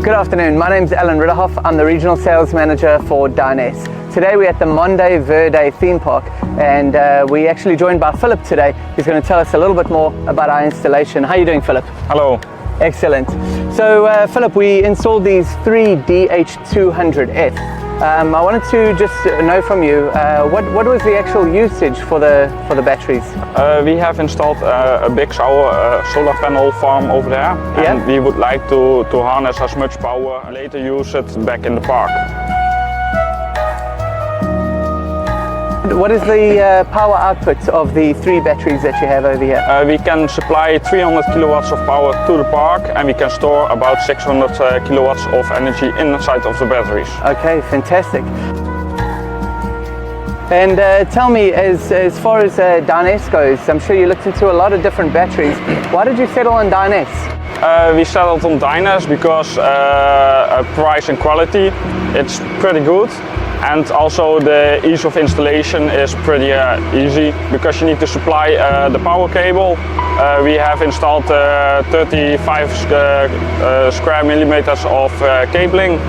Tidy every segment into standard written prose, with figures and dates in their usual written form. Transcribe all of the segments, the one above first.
Good afternoon, my name is Alan Ridderhoff. I'm the Regional Sales Manager for Dyness. Today we're at the Mondo Verde theme park and we're actually joined by Philip today. He's going to tell us a little bit more about our installation. How are you doing, Philip? Hello. Excellent. So Philip, we installed these 3 DH200F. I wanted to just know from you, what was the actual usage for the batteries? We have installed a big solar panel farm over there, and we would like to harness as much power and later use it back in the park. What is the power output of the 3 batteries that you have over here? We can supply 300 kilowatts of power to the park, and we can store about 600 kilowatts of energy inside of the batteries. Okay, fantastic. And tell me, as far as Dyness goes, I'm sure you looked into a lot of different batteries. Why did you settle on Dyness? We settled on Dyness because price and quality, it's pretty good. And also the ease of installation is pretty easy because you need to supply the power cable. We have installed 35 square millimeters of cabling,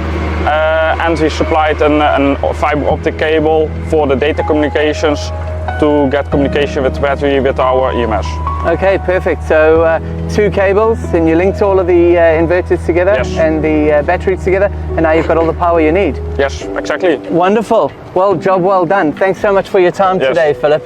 and we supplied a fiber optic cable for the data communications to get communication with the battery with our EMS. Okay, perfect. So 2 cables, and you linked all of the inverters together and the batteries together, and now you've got all the power you need. Yes, exactly. Wonderful. Well, job well done. Thanks so much for your time today, Philip.